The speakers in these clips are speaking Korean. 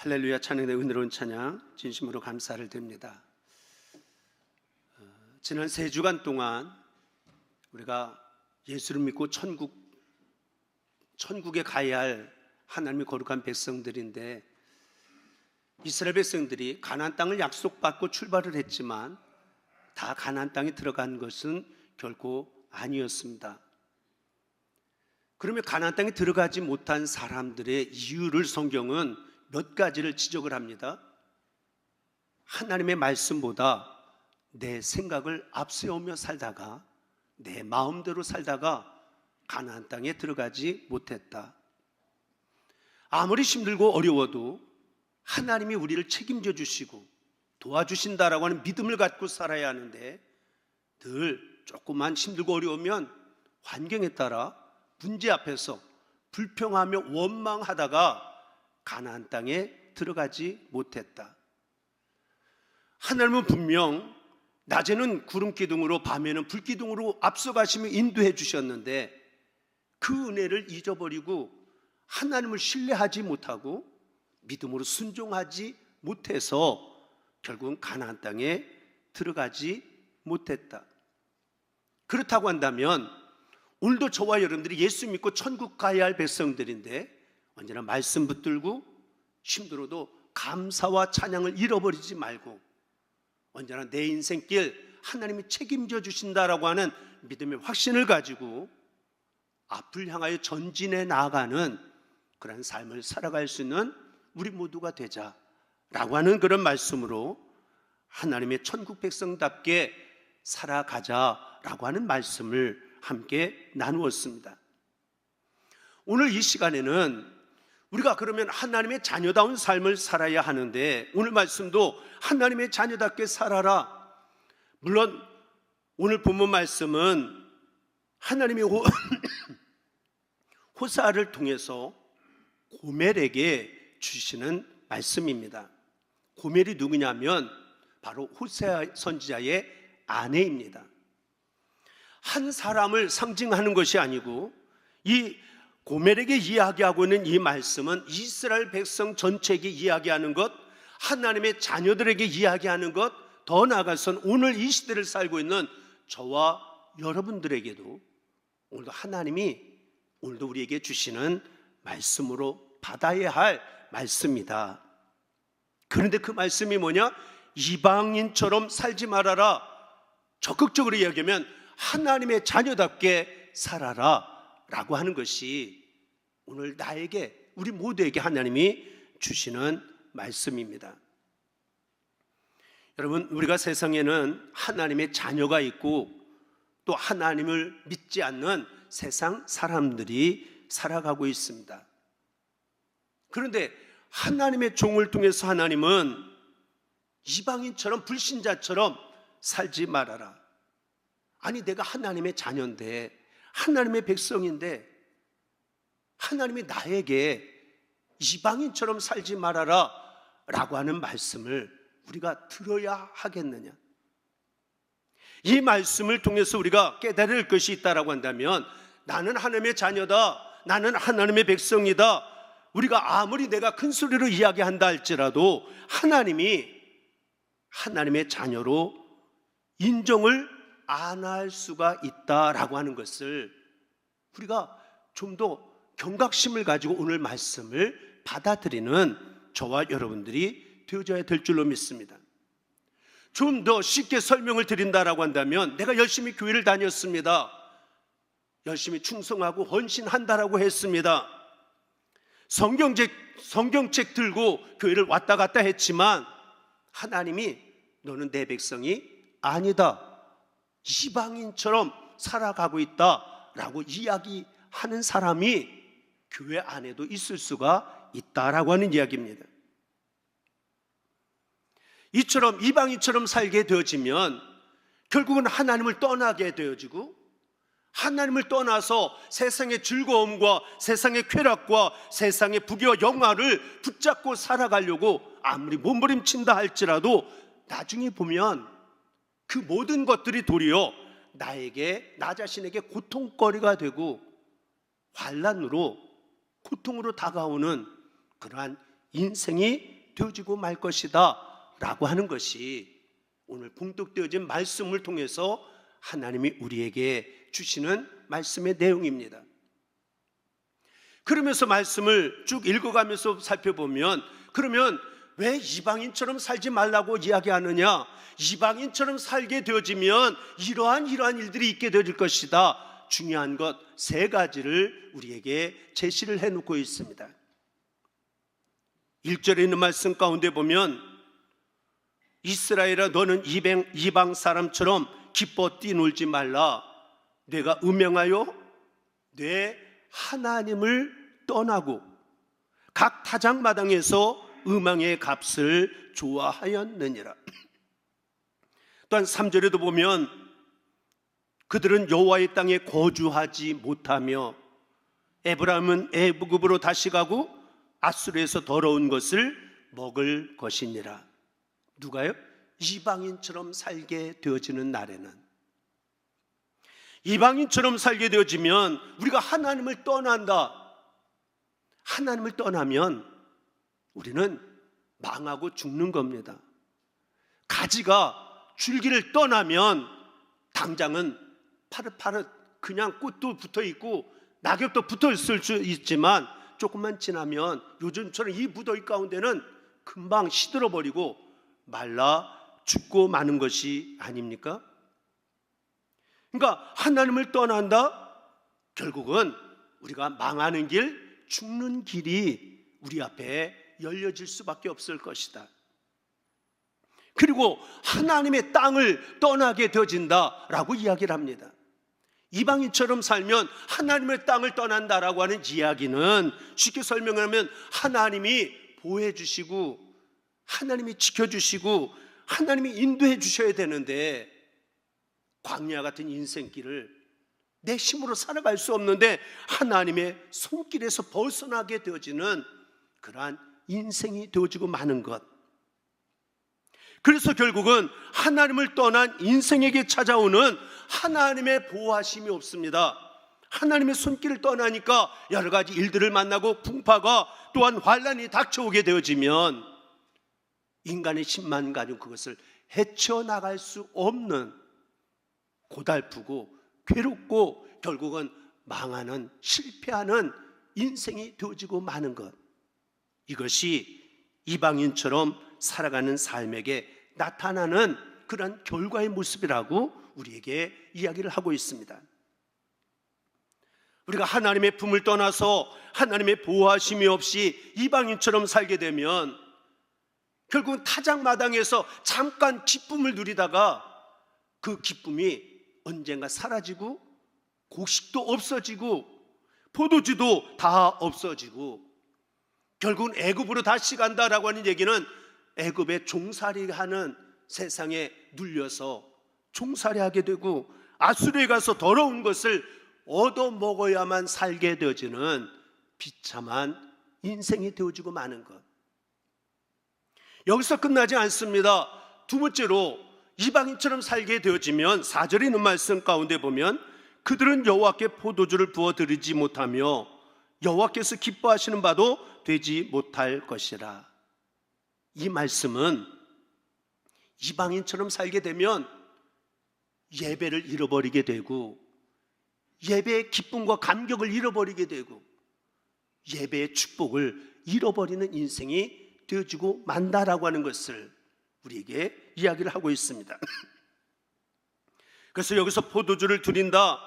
할렐루야. 찬양의 은혜로운 찬양 진심으로 감사를 드립니다. 지난 3주간 동안 우리가 예수를 믿고 천국에 가야 할 하나님의 거룩한 백성들인데, 이스라엘 백성들이 가나안 땅을 약속받고 출발을 했지만 다 가나안 땅에 들어간 것은 결코 아니었습니다. 그러면 가나안 땅에 들어가지 못한 사람들의 이유를 성경은 몇 가지를 지적을 합니다. 하나님의 말씀보다 내 생각을 앞세우며 살다가, 내 마음대로 살다가 가나안 땅에 들어가지 못했다. 아무리 힘들고 어려워도 하나님이 우리를 책임져 주시고 도와주신다라고 하는 믿음을 갖고 살아야 하는데, 늘 조금만 힘들고 어려우면 환경에 따라 문제 앞에서 불평하며 원망하다가 가나안 땅에 들어가지 못했다. 하나님은 분명 낮에는 구름 기둥으로 밤에는 불 기둥으로 앞서가시며 인도해 주셨는데, 그 은혜를 잊어버리고 하나님을 신뢰하지 못하고 믿음으로 순종하지 못해서 결국은 가나안 땅에 들어가지 못했다. 그렇다고 한다면 오늘도 저와 여러분들이 예수 믿고 천국 가야 할 백성들인데, 언제나 말씀 붙들고 힘들어도 감사와 찬양을 잃어버리지 말고 언제나 내 인생길 하나님이 책임져 주신다라고 하는 믿음의 확신을 가지고 앞을 향하여 전진해 나아가는 그런 삶을 살아갈 수 있는 우리 모두가 되자라고 하는 그런 말씀으로 하나님의 천국 백성답게 살아가자라고 하는 말씀을 함께 나누었습니다. 오늘 이 시간에는 우리가 그러면 하나님의 자녀다운 삶을 살아야 하는데, 오늘 말씀도 하나님의 자녀답게 살아라. 물론 오늘 본문 말씀은 하나님의 호사를 통해서 고멜에게 주시는 말씀입니다. 고멜이 누구냐면 바로 호세 선지자의 아내입니다. 한 사람을 상징하는 것이 아니고, 이 고멜에게 이야기하고 있는 이 말씀은 이스라엘 백성 전체에게 이야기하는 것, 하나님의 자녀들에게 이야기하는 것, 더 나아가서는 오늘 이 시대를 살고 있는 저와 여러분들에게도 오늘도 하나님이 오늘도 우리에게 주시는 말씀으로 받아야 할 말씀이다. 그런데 그 말씀이 뭐냐? 이방인처럼 살지 말아라. 적극적으로 이야기하면 하나님의 자녀답게 살아라 라고 하는 것이 오늘 나에게, 우리 모두에게 하나님이 주시는 말씀입니다. 여러분, 우리가 세상에는 하나님의 자녀가 있고 또 하나님을 믿지 않는 세상 사람들이 살아가고 있습니다. 그런데 하나님의 종을 통해서 하나님은 이방인처럼 불신자처럼 살지 말아라. 아니, 내가 하나님의 자녀인데, 하나님의 백성인데 하나님이 나에게 이방인처럼 살지 말아라 라고 하는 말씀을 우리가 들어야 하겠느냐? 이 말씀을 통해서 우리가 깨달을 것이 있다라고 한다면, 나는 하나님의 자녀다, 나는 하나님의 백성이다. 우리가 아무리 내가 큰 소리로 이야기한다 할지라도 하나님이 하나님의 자녀로 인정을 안 할 수가 있다라고 하는 것을 우리가 좀 더 경각심을 가지고 오늘 말씀을 받아들이는 저와 여러분들이 되어져야 될 줄로 믿습니다. 좀 더 쉽게 설명을 드린다라고 한다면, 내가 열심히 교회를 다녔습니다. 열심히 충성하고 헌신한다라고 했습니다. 성경책 들고 교회를 왔다 갔다 했지만 하나님이 너는 내 백성이 아니다, 이방인처럼 살아가고 있다라고 이야기하는 사람이 교회 안에도 있을 수가 있다라고 하는 이야기입니다. 이처럼 이방인처럼 살게 되어지면 결국은 하나님을 떠나게 되어지고, 하나님을 떠나서 세상의 즐거움과 세상의 쾌락과 세상의 부귀와 영화를 붙잡고 살아가려고 아무리 몸부림친다 할지라도 나중에 보면 그 모든 것들이 도리어 나 자신에게 고통거리가 되고 환난으로, 고통으로 다가오는 그러한 인생이 되어지고 말 것이다 라고 하는 것이 오늘 봉독되어진 말씀을 통해서 하나님이 우리에게 주시는 말씀의 내용입니다. 그러면서 말씀을 쭉 읽어가면서 살펴보면, 그러면 왜 이방인처럼 살지 말라고 이야기하느냐? 이방인처럼 살게 되어지면 이러한 일들이 있게 되어질 것이다. 중요한 것 세 가지를 우리에게 제시를 해놓고 있습니다. 1절에 있는 말씀 가운데 보면, 이스라엘아 너는 이방 사람처럼 기뻐 뛰놀지 말라. 내가 음행하여 내 하나님을 떠나고 각 타작마당에서 음행의 값을 좋아하였느니라. 또한 3절에도 보면 그들은 여호와의 땅에 거주하지 못하며 에브라임은 애굽으로 다시 가고 아수르에서 더러운 것을 먹을 것이니라. 누가요? 이방인처럼 살게 되어지는 날에는, 이방인처럼 살게 되어지면 우리가 하나님을 떠난다. 하나님을 떠나면 우리는 망하고 죽는 겁니다. 가지가 줄기를 떠나면 당장은 파릇파릇 그냥 꽃도 붙어 있고 낙엽도 붙어 있을 수 있지만 조금만 지나면 요즘처럼 이 무더위 가운데는 금방 시들어버리고 말라 죽고 마는 것이 아닙니까? 그러니까 하나님을 떠난다? 결국은 우리가 망하는 길, 죽는 길이 우리 앞에 열려질 수밖에 없을 것이다. 그리고 하나님의 땅을 떠나게 되어진다라고 이야기를 합니다. 이방인처럼 살면 하나님의 땅을 떠난다라고 하는 이야기는 쉽게 설명하면 하나님이 보호해 주시고 하나님이 지켜주시고 하나님이 인도해 주셔야 되는데, 광야 같은 인생길을 내 힘으로 살아갈 수 없는데 하나님의 손길에서 벗어나게 되어지는 그러한 인생이 되어지고 마는 것. 그래서 결국은 하나님을 떠난 인생에게 찾아오는 하나님의 보호하심이 없습니다. 하나님의 손길을 떠나니까 여러 가지 일들을 만나고 풍파가 또한 환란이 닥쳐오게 되어지면 인간의 힘만 가지고 그것을 헤쳐나갈 수 없는 고달프고 괴롭고 결국은 망하는, 실패하는 인생이 되어지고 마는 것. 이것이 이방인처럼 살아가는 삶에게 나타나는 그런 결과의 모습이라고 우리에게 이야기를 하고 있습니다. 우리가 하나님의 품을 떠나서 하나님의 보호하심이 없이 이방인처럼 살게 되면 결국은 타작마당에서 잠깐 기쁨을 누리다가 그 기쁨이 언젠가 사라지고 곡식도 없어지고 포도주도 다 없어지고 결국은 애굽으로 다시 간다라고 하는 얘기는 애굽에 종살이하는 세상에 눌려서 종살이하게 되고 아수르에 가서 더러운 것을 얻어 먹어야만 살게 되어지는 비참한 인생이 되어지고 마는 것. 여기서 끝나지 않습니다. 두 번째로 이방인처럼 살게 되어지면 4절에 있는 말씀 가운데 보면 그들은 여호와께 포도주를 부어드리지 못하며 여호와께서 기뻐하시는 바도 되지 못할 것이라. 이 말씀은 이방인처럼 살게 되면 예배를 잃어버리게 되고 예배의 기쁨과 감격을 잃어버리게 되고 예배의 축복을 잃어버리는 인생이 되어지고 만다라고 하는 것을 우리에게 이야기를 하고 있습니다. 그래서 여기서 포도주를 드린다,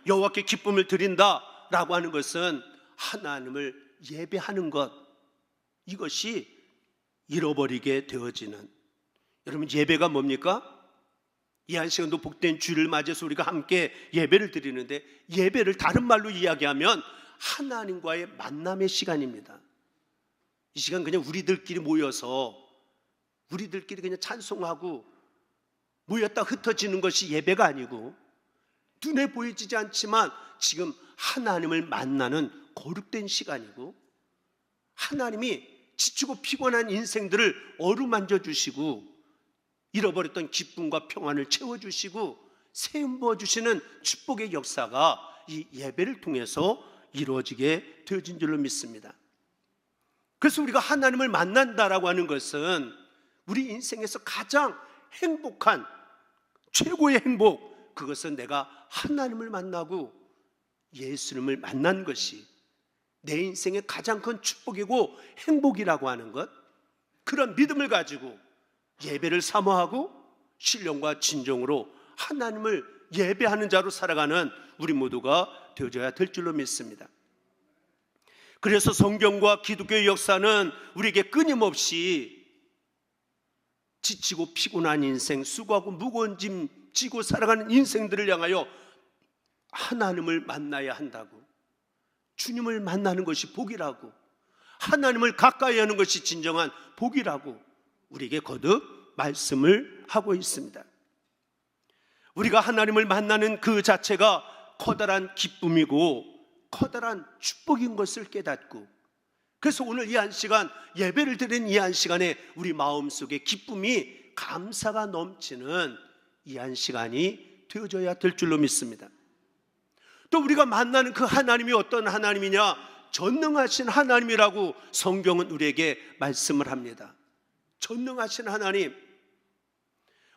여호와께 기쁨을 드린다라고 하는 것은 하나님을 예배하는 것, 이것이 잃어버리게 되어지는, 여러분 예배가 뭡니까? 이 한 시간도 복된 주를 맞아서 우리가 함께 예배를 드리는데 예배를 다른 말로 이야기하면 하나님과의 만남의 시간입니다. 이 시간 그냥 우리들끼리 모여서 우리들끼리 그냥 찬송하고 모였다 흩어지는 것이 예배가 아니고 눈에 보이지 않지만 지금 하나님을 만나는 거룩된 시간이고 하나님이 지치고 피곤한 인생들을 어루만져 주시고 잃어버렸던 기쁨과 평안을 채워주시고 세움 부어주시는 축복의 역사가 이 예배를 통해서 이루어지게 되어진 줄로 믿습니다. 그래서 우리가 하나님을 만난다라고 하는 것은 우리 인생에서 가장 행복한, 최고의 행복, 그것은 내가 하나님을 만나고 예수님을 만난 것이 내 인생의 가장 큰 축복이고 행복이라고 하는 것, 그런 믿음을 가지고 예배를 사모하고 신령과 진정으로 하나님을 예배하는 자로 살아가는 우리 모두가 되어져야 될 줄로 믿습니다. 그래서 성경과 기독교의 역사는 우리에게 끊임없이 지치고 피곤한 인생, 수고하고 무거운 짐 지고 살아가는 인생들을 향하여 하나님을 만나야 한다고, 주님을 만나는 것이 복이라고, 하나님을 가까이 하는 것이 진정한 복이라고 우리에게 거듭 말씀을 하고 있습니다. 우리가 하나님을 만나는 그 자체가 커다란 기쁨이고 커다란 축복인 것을 깨닫고, 그래서 오늘 이 한 시간, 예배를 드린 이 한 시간에 우리 마음속에 기쁨이, 감사가 넘치는 이 한 시간이 되어져야 될 줄로 믿습니다. 또 우리가 만나는 그 하나님이 어떤 하나님이냐? 전능하신 하나님이라고 성경은 우리에게 말씀을 합니다. 전능하신 하나님,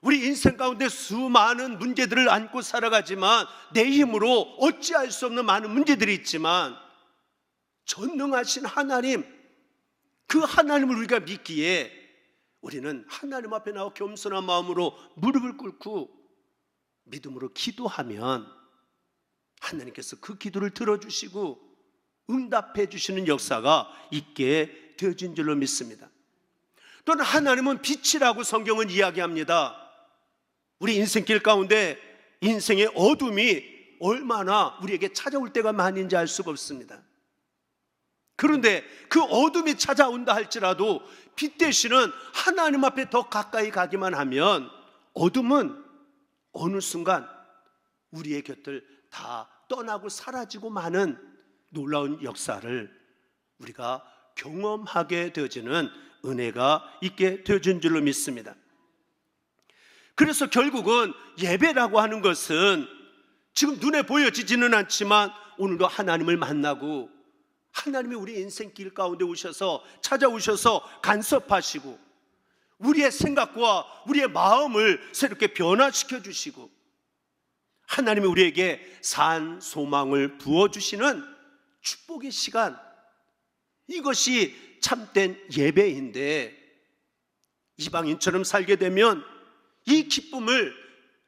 우리 인생 가운데 수많은 문제들을 안고 살아가지만 내 힘으로 어찌할 수 없는 많은 문제들이 있지만 전능하신 하나님, 그 하나님을 우리가 믿기에 우리는 하나님 앞에 나와 겸손한 마음으로 무릎을 꿇고 믿음으로 기도하면 하나님께서 그 기도를 들어주시고 응답해 주시는 역사가 있게 되어진 줄로 믿습니다. 또는 하나님은 빛이라고 성경은 이야기합니다. 우리 인생길 가운데 인생의 어둠이 얼마나 우리에게 찾아올 때가 많은지 알 수가 없습니다. 그런데 그 어둠이 찾아온다 할지라도 빛 대신은 하나님 앞에 더 가까이 가기만 하면 어둠은 어느 순간 우리의 곁을 다 떠나고 사라지고 마는 놀라운 역사를 우리가 경험하게 되어지는 은혜가 있게 되어진 줄로 믿습니다. 그래서 결국은 예배라고 하는 것은 지금 눈에 보여지지는 않지만 오늘도 하나님을 만나고 하나님이 우리 인생길 가운데 오셔서 찾아오셔서 간섭하시고 우리의 생각과 우리의 마음을 새롭게 변화시켜 주시고 하나님이 우리에게 산 소망을 부어주시는 축복의 시간, 이것이 참된 예배인데 이방인처럼 살게 되면 이 기쁨을,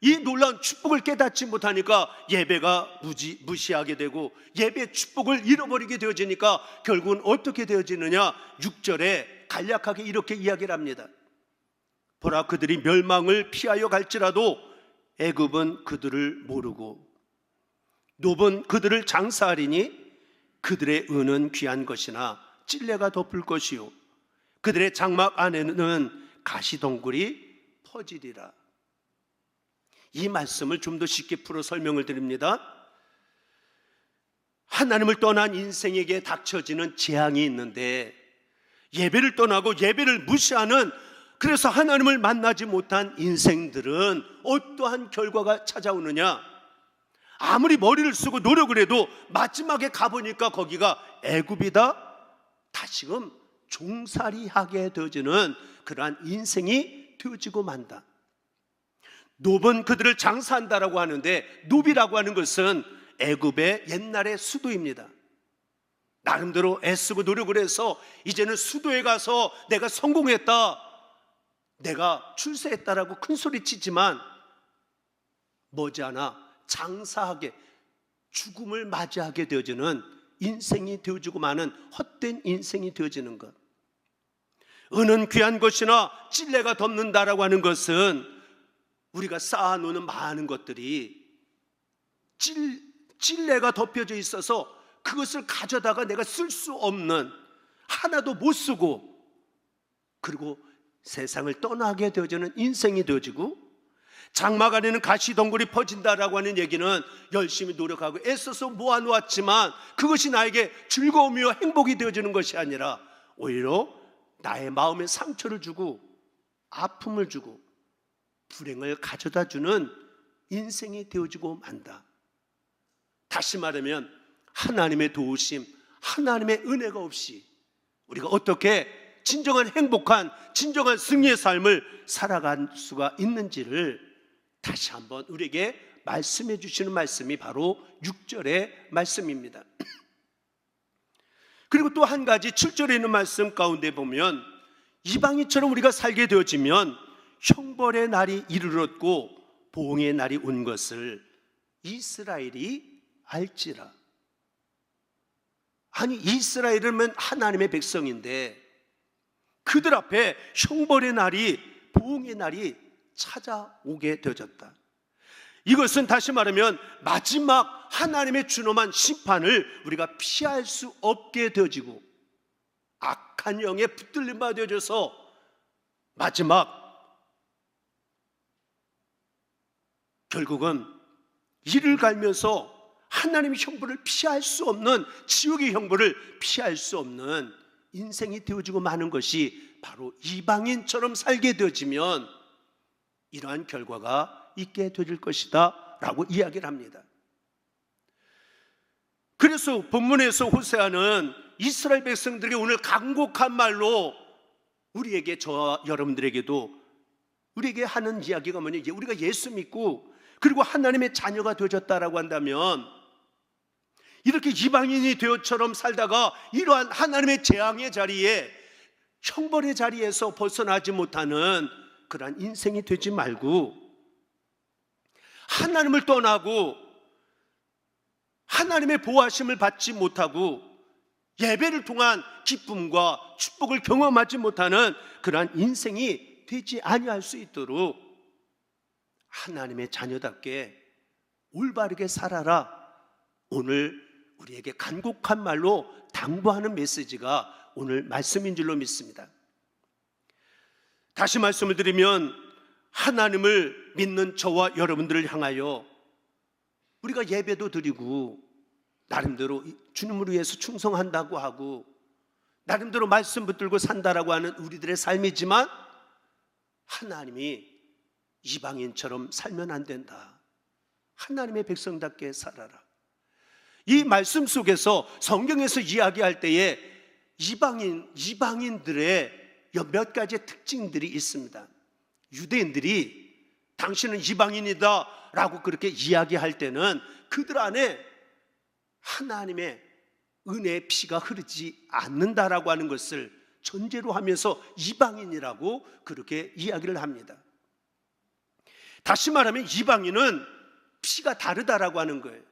이 놀라운 축복을 깨닫지 못하니까 예배가 무시하게 되고 예배의 축복을 잃어버리게 되어지니까 결국은 어떻게 되어지느냐? 6절에 간략하게 이렇게 이야기를 합니다. 보라, 그들이 멸망을 피하여 갈지라도 애굽은 그들을 모르고 놋은 그들을 장사하리니 그들의 은은 귀한 것이나 찔레가 덮을 것이요 그들의 장막 안에는 가시덩굴이 퍼지리라. 이 말씀을 좀 더 쉽게 풀어 설명을 드립니다. 하나님을 떠난 인생에게 닥쳐지는 재앙이 있는데 예배를 떠나고 예배를 무시하는, 그래서 하나님을 만나지 못한 인생들은 어떠한 결과가 찾아오느냐? 아무리 머리를 쓰고 노력을 해도 마지막에 가보니까 거기가 애굽이다, 다시금 종살이하게 되어지는 그러한 인생이 되어지고 만다. 놋은 그들을 장사한다라고 하는데 놋이라고 하는 것은 애굽의 옛날의 수도입니다. 나름대로 애쓰고 노력을 해서 이제는 수도에 가서 내가 성공했다, 내가 출세했다라고 큰 소리 치지만 머지않아 장사하게 죽음을 맞이하게 되어지는 인생이 되어지고 마는 헛된 인생이 되어지는 것. 은은 귀한 것이나 찔레가 덮는다라고 하는 것은 우리가 쌓아놓는 많은 것들이 찔레가 덮여져 있어서 그것을 가져다가 내가 쓸 수 없는, 하나도 못 쓰고 그리고 세상을 떠나게 되어지는 인생이 되어지고, 장막 안에는 가시덩굴이 퍼진다라고 하는 얘기는 열심히 노력하고 애써서 모아놓았지만 그것이 나에게 즐거움이요 행복이 되어지는 것이 아니라 오히려 나의 마음에 상처를 주고 아픔을 주고 불행을 가져다 주는 인생이 되어지고 만다. 다시 말하면 하나님의 도우심, 하나님의 은혜가 없이 우리가 어떻게 진정한 행복한, 진정한 승리의 삶을 살아갈 수가 있는지를 다시 한번 우리에게 말씀해 주시는 말씀이 바로 6절의 말씀입니다. 그리고 또 한 가지 7절에 있는 말씀 가운데 보면 이방인처럼 우리가 살게 되어지면 형벌의 날이 이르렀고 보응의 날이 온 것을 이스라엘이 알지라. 아니, 이스라엘은 하나님의 백성인데 그들 앞에 형벌의 날이, 보응의 날이 찾아오게 되어졌다. 이것은 다시 말하면 마지막 하나님의 준엄한 심판을 우리가 피할 수 없게 되어지고 악한 영에 붙들림 바 되어져서 마지막 결국은 이를 갈면서 하나님의 형벌을 피할 수 없는, 지옥의 형벌을 피할 수 없는 인생이 되어지고 마는 것이 바로 이방인처럼 살게 되어지면 이러한 결과가 있게 될 것이다 라고 이야기를 합니다. 그래서 본문에서 호세아는 이스라엘 백성들에게 오늘 간곡한 말로 우리에게, 저와 여러분들에게도 우리에게 하는 이야기가 뭐냐, 우리가 예수 믿고 그리고 하나님의 자녀가 되어졌다라고 한다면 이렇게 이방인이 되어처럼 살다가 이러한 하나님의 재앙의 자리에, 형벌의 자리에서 벗어나지 못하는 그러한 인생이 되지 말고 하나님을 떠나고 하나님의 보호하심을 받지 못하고 예배를 통한 기쁨과 축복을 경험하지 못하는 그러한 인생이 되지 아니할 수 있도록 하나님의 자녀답게 올바르게 살아라. 오늘 우리에게 간곡한 말로 당부하는 메시지가 오늘 말씀인 줄로 믿습니다. 다시 말씀을 드리면 하나님을 믿는 저와 여러분들을 향하여 우리가 예배도 드리고 나름대로 주님을 위해서 충성한다고 하고 나름대로 말씀 붙들고 산다라고 하는 우리들의 삶이지만 하나님이 이방인처럼 살면 안 된다. 하나님의 백성답게 살아라. 이 말씀 속에서 성경에서 이야기할 때에 이방인들의 몇 가지의 특징들이 있습니다. 유대인들이 당신은 이방인이다 라고 그렇게 이야기할 때는 그들 안에 하나님의 은혜의 피가 흐르지 않는다라고 하는 것을 전제로 하면서 이방인이라고 그렇게 이야기를 합니다. 다시 말하면 이방인은 피가 다르다라고 하는 거예요.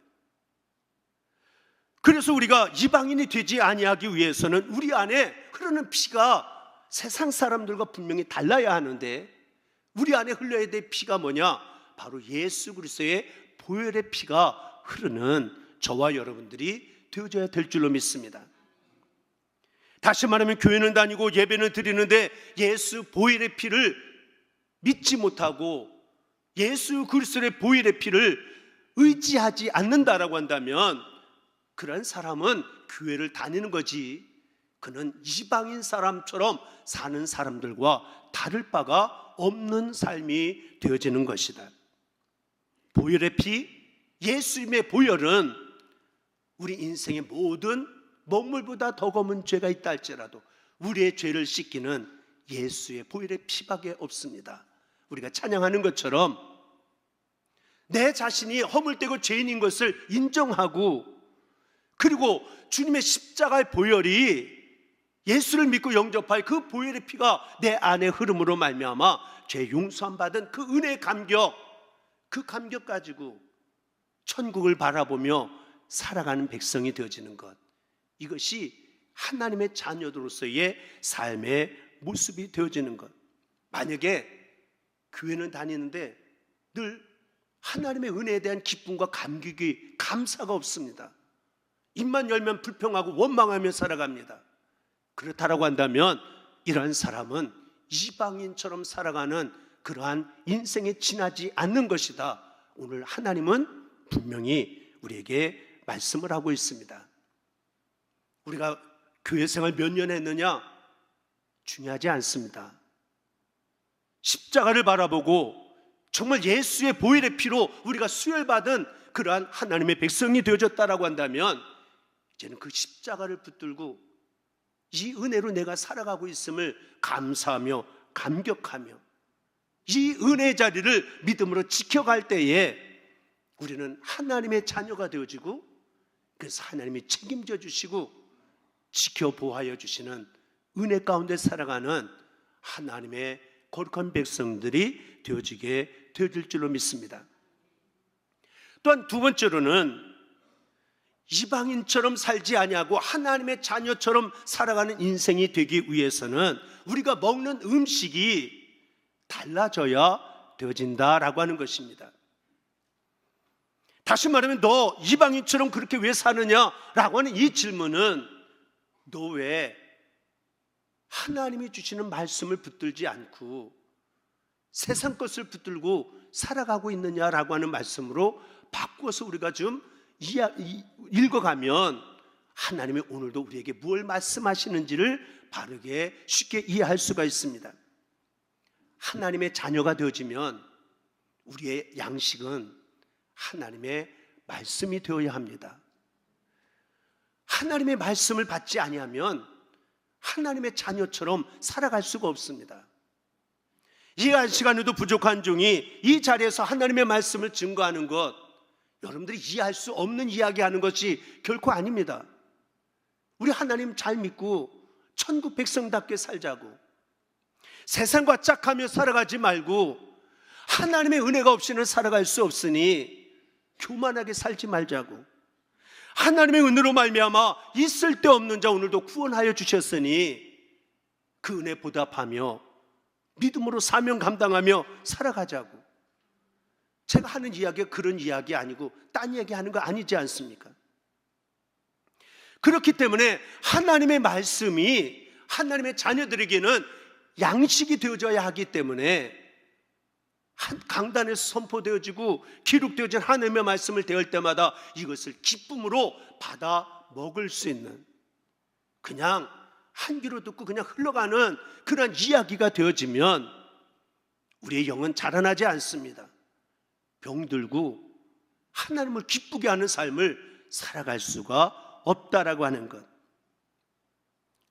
그래서 우리가 이방인이 되지 아니하기 위해서는 우리 안에 흐르는 피가 세상 사람들과 분명히 달라야 하는데 우리 안에 흘러야 될 피가 뭐냐? 바로 예수 그리스도의 보혈의 피가 흐르는 저와 여러분들이 되어져야 될 줄로 믿습니다. 다시 말하면 교회는 다니고 예배는 드리는데 예수 보혈의 피를 믿지 못하고 예수 그리스도의 보혈의 피를 의지하지 않는다라고 한다면 그런 사람은 교회를 다니는 거지 그는 이방인 사람처럼 사는 사람들과 다를 바가 없는 삶이 되어지는 것이다. 보혈의 피, 예수님의 보혈은 우리 인생의 모든 먹물보다 더 검은 죄가 있다 할지라도 우리의 죄를 씻기는 예수의 보혈의 피밖에 없습니다. 우리가 찬양하는 것처럼 내 자신이 허물되고 죄인인 것을 인정하고 그리고 주님의 십자가의 보혈이 예수를 믿고 영접할 그 보혈의 피가 내 안에 흐름으로 말미암아 죄 용서함 받은 그 은혜의 감격, 그 감격 가지고 천국을 바라보며 살아가는 백성이 되어지는 것, 이것이 하나님의 자녀들로서의 삶의 모습이 되어지는 것. 만약에 교회는 다니는데 늘 하나님의 은혜에 대한 기쁨과 감격이, 감사가 없습니다. 입만 열면 불평하고 원망하며 살아갑니다. 그렇다라고 한다면 이러한 사람은 이방인처럼 살아가는 그러한 인생에 지나지 않는 것이다. 오늘 하나님은 분명히 우리에게 말씀을 하고 있습니다. 우리가 교회 생활 몇 년 했느냐 중요하지 않습니다. 십자가를 바라보고 정말 예수의 보혈의 피로 우리가 수혈받은 그러한 하나님의 백성이 되어졌다라고 한다면 이제는 그 십자가를 붙들고 이 은혜로 내가 살아가고 있음을 감사하며 감격하며 이 은혜의 자리를 믿음으로 지켜갈 때에 우리는 하나님의 자녀가 되어지고, 그래서 하나님이 책임져 주시고 지켜보호하여 주시는 은혜 가운데 살아가는 하나님의 거룩한 백성들이 되어지게 되어질 줄로 믿습니다. 또한 두 번째로는 이방인처럼 살지 아니하고 하나님의 자녀처럼 살아가는 인생이 되기 위해서는 우리가 먹는 음식이 달라져야 되어진다라고 하는 것입니다. 다시 말하면 너 이방인처럼 그렇게 왜 사느냐라고 하는 이 질문은 너 왜 하나님이 주시는 말씀을 붙들지 않고 세상 것을 붙들고 살아가고 있느냐라고 하는 말씀으로 바꾸어서 우리가 좀 읽어가면 하나님이 오늘도 우리에게 뭘 말씀하시는지를 바르게 쉽게 이해할 수가 있습니다. 하나님의 자녀가 되어지면 우리의 양식은 하나님의 말씀이 되어야 합니다. 하나님의 말씀을 받지 아니하면 하나님의 자녀처럼 살아갈 수가 없습니다. 이 시간에도 부족한 중이 이 자리에서 하나님의 말씀을 증거하는 것, 여러분들이 이해할 수 없는 이야기하는 것이 결코 아닙니다. 우리 하나님 잘 믿고 천국 백성답게 살자고, 세상과 짝하며 살아가지 말고 하나님의 은혜가 없이는 살아갈 수 없으니 교만하게 살지 말자고, 하나님의 은혜로 말미암아 있을 데 없는 자 오늘도 구원하여 주셨으니 그 은혜 보답하며 믿음으로 사명 감당하며 살아가자고. 제가 하는 이야기가 그런 이야기 아니고 딴 이야기 하는 거 아니지 않습니까? 그렇기 때문에 하나님의 말씀이 하나님의 자녀들에게는 양식이 되어져야 하기 때문에 강단에서 선포되어지고 기록되어진 하나님의 말씀을 대할 때마다 이것을 기쁨으로 받아 먹을 수 있는, 그냥 한 귀로 듣고 그냥 흘러가는 그런 이야기가 되어지면 우리의 영은 자라나지 않습니다. 병들고 하나님을 기쁘게 하는 삶을 살아갈 수가 없다라고 하는 것.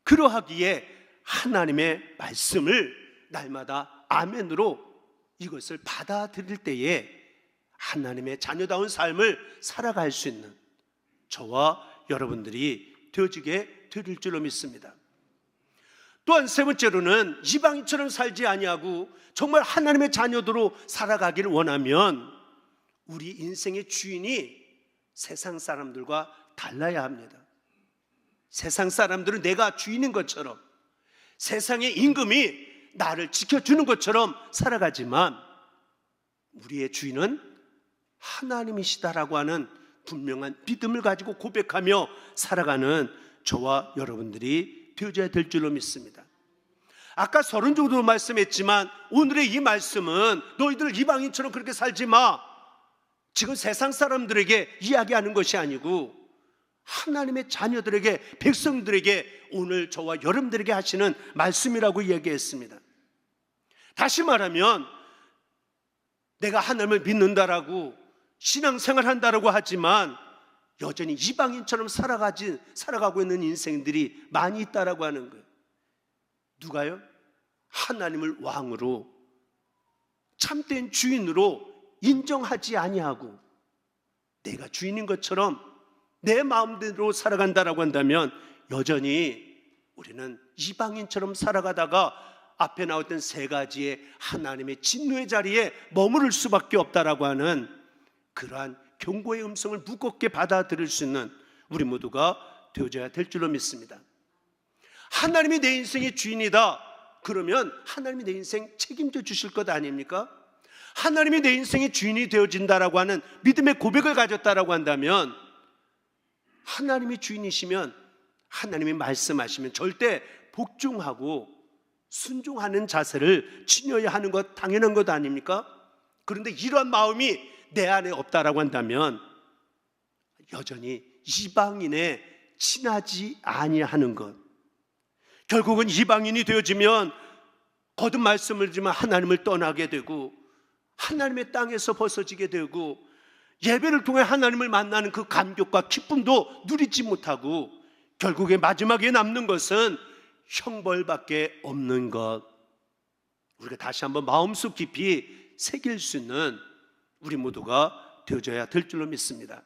그러하기에 하나님의 말씀을 날마다 아멘으로 이것을 받아들일 때에 하나님의 자녀다운 삶을 살아갈 수 있는 저와 여러분들이 되어지게 될 줄로 믿습니다. 또한 세 번째로는 이방인처럼 살지 아니하고 정말 하나님의 자녀들로 살아가기를 원하면 우리 인생의 주인이 세상 사람들과 달라야 합니다. 세상 사람들은 내가 주인인 것처럼, 세상의 임금이 나를 지켜주는 것처럼 살아가지만 우리의 주인은 하나님이시다라고 하는 분명한 믿음을 가지고 고백하며 살아가는 저와 여러분들이 되어져야 될 줄로 믿습니다. 아까 서론 정도 말씀했지만 오늘의 이 말씀은 너희들 이방인처럼 그렇게 살지 마, 지금 세상 사람들에게 이야기하는 것이 아니고 하나님의 자녀들에게, 백성들에게 오늘 저와 여러분들에게 하시는 말씀이라고 이야기했습니다. 다시 말하면 내가 하나님을 믿는다라고 신앙생활 한다라고 하지만 여전히 이방인처럼 살아가고 있는 인생들이 많이 있다라고 하는 거예요. 누가요? 하나님을 왕으로 참된 주인으로 인정하지 아니하고 내가 주인인 것처럼 내 마음대로 살아간다라고 한다면 여전히 우리는 이방인처럼 살아가다가 앞에 나왔던 세 가지의 하나님의 진노의 자리에 머무를 수밖에 없다라고 하는 그러한 경고의 음성을 무겁게 받아들일 수 있는 우리 모두가 되어져야 될 줄로 믿습니다. 하나님이 내 인생의 주인이다 그러면 하나님이 내 인생 책임져 주실 것 아닙니까? 하나님이 내 인생의 주인이 되어진다라고 하는 믿음의 고백을 가졌다라고 한다면, 하나님이 주인이시면 하나님이 말씀하시면 절대 복종하고 순종하는 자세를 지녀야 하는 것 당연한 것 아닙니까? 그런데 이러한 마음이 내 안에 없다라고 한다면 여전히 이방인에 친하지 아니하는 것, 결국은 이방인이 되어지면 거듭 말씀을 드리면 하나님을 떠나게 되고 하나님의 땅에서 벗어지게 되고 예배를 통해 하나님을 만나는 그 감격과 기쁨도 누리지 못하고 결국에 마지막에 남는 것은 형벌밖에 없는 것, 우리가 다시 한번 마음속 깊이 새길 수 있는 우리 모두가 되어줘야 될 줄로 믿습니다.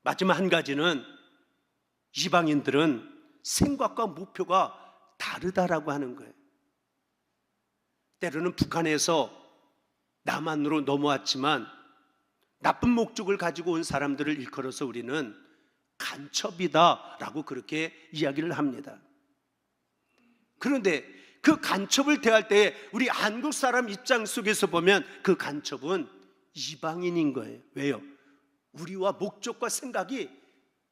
마지막 한 가지는 이방인들은 생각과 목표가 다르다라고 하는 거예요. 때로는 북한에서 남한으로 넘어왔지만 나쁜 목적을 가지고 온 사람들을 일컬어서 우리는 간첩이다라고 그렇게 이야기를 합니다. 그런데 그 간첩을 대할 때 우리 한국 사람 입장 속에서 보면 그 간첩은 이방인인 거예요. 왜요? 우리와 목적과 생각이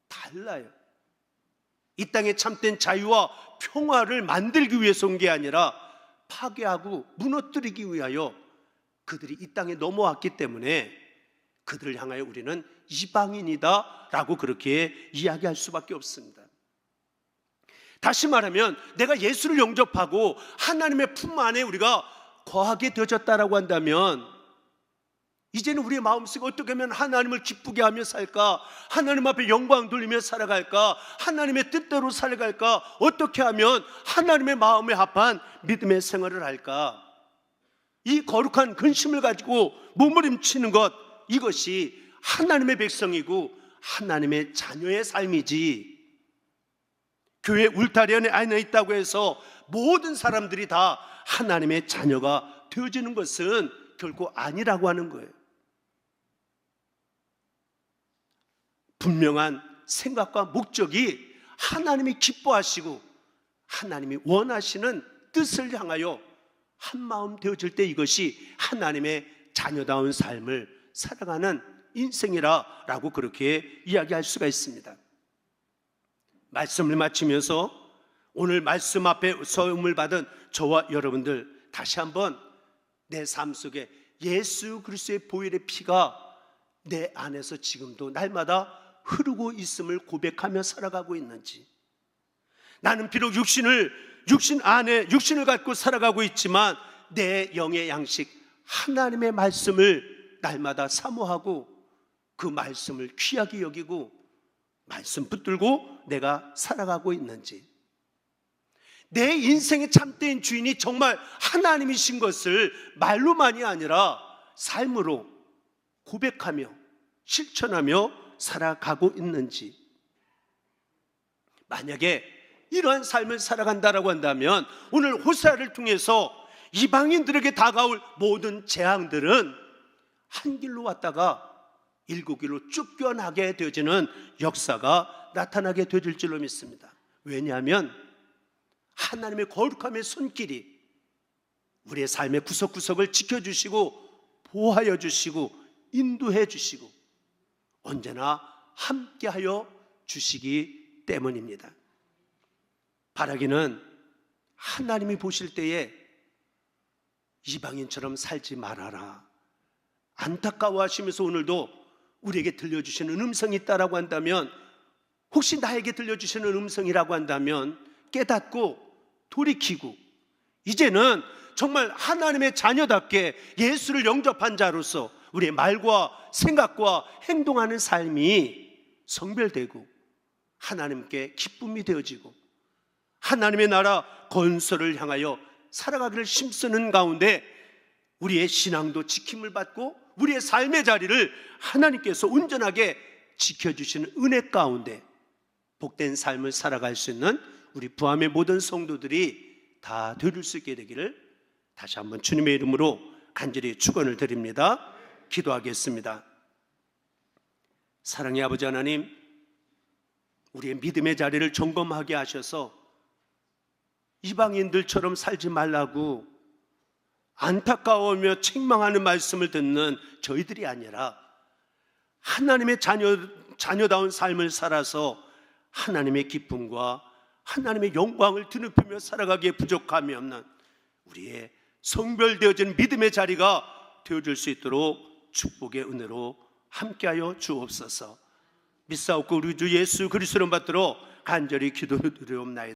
달라요. 이 땅에 참된 자유와 평화를 만들기 위해서 온 게 아니라 파괴하고 무너뜨리기 위하여 그들이 이 땅에 넘어왔기 때문에 그들을 향하여 우리는 이방인이다 라고 그렇게 이야기할 수밖에 없습니다. 다시 말하면 내가 예수를 영접하고 하나님의 품 안에 우리가 거하게 되어졌다라고 한다면 이제는 우리의 마음속에 어떻게 하면 하나님을 기쁘게 하며 살까? 하나님 앞에 영광 돌리며 살아갈까? 하나님의 뜻대로 살아갈까? 어떻게 하면 하나님의 마음에 합한 믿음의 생활을 할까? 이 거룩한 근심을 가지고 몸부림치는 것, 이것이 하나님의 백성이고 하나님의 자녀의 삶이지, 교회 울타리 안에 있다고 해서 모든 사람들이 다 하나님의 자녀가 되어지는 것은 결코 아니라고 하는 거예요. 분명한 생각과 목적이 하나님이 기뻐하시고 하나님이 원하시는 뜻을 향하여 한마음 되어질 때 이것이 하나님의 자녀다운 삶을 살아가는 인생이라고 그렇게 이야기할 수가 있습니다. 말씀을 마치면서 오늘 말씀 앞에 소음을 받은 저와 여러분들, 다시 한번 내 삶 속에 예수 그리스도의 보혈의 피가 내 안에서 지금도 날마다 흐르고 있음을 고백하며 살아가고 있는지, 나는 비록 육신을 갖고 살아가고 있지만 내 영의 양식 하나님의 말씀을 날마다 사모하고 그 말씀을 귀하게 여기고 말씀 붙들고 내가 살아가고 있는지, 내 인생의 참된 주인이 정말 하나님이신 것을 말로만이 아니라 삶으로 고백하며 실천하며 살아가고 있는지, 만약에 이러한 삶을 살아간다라고 한다면 오늘 호세아를 통해서 이방인들에게 다가올 모든 재앙들은 한 길로 왔다가 일곱 길로 쫓겨나게 되어지는 역사가 나타나게 되어질 줄로 믿습니다. 왜냐하면 하나님의 거룩함의 손길이 우리의 삶의 구석구석을 지켜주시고 보호하여 주시고 인도해 주시고 언제나 함께하여 주시기 때문입니다. 바라기는 하나님이 보실 때에 이방인처럼 살지 말아라, 안타까워하시면서 오늘도 우리에게 들려주시는 음성이 있다라고 한다면, 혹시 나에게 들려주시는 음성이라고 한다면 깨닫고 돌이키고 이제는 정말 하나님의 자녀답게 예수를 영접한 자로서 우리의 말과 생각과 행동하는 삶이 성별되고 하나님께 기쁨이 되어지고 하나님의 나라 건설을 향하여 살아가기를 힘쓰는 가운데 우리의 신앙도 지킴을 받고 우리의 삶의 자리를 하나님께서 온전하게 지켜주시는 은혜 가운데 복된 삶을 살아갈 수 있는 우리 부함의 모든 성도들이 다 되릴 수 있게 되기를 다시 한번 주님의 이름으로 간절히 축원을 드립니다. 기도하겠습니다. 사랑의 아버지 하나님, 우리의 믿음의 자리를 점검하게 하셔서 이방인들처럼 살지 말라고 안타까워하며 책망하는 말씀을 듣는 저희들이 아니라 하나님의 자녀다운 삶을 살아서 하나님의 기쁨과 하나님의 영광을 드높이며 살아가기에 부족함이 없는 우리의 성별되어진 믿음의 자리가 되어줄 수 있도록 축복의 은혜로 함께하여 주옵소서. 믿사옵고 우리 주 예수 그리스도를 받들어 간절히 기도드리옵나이다.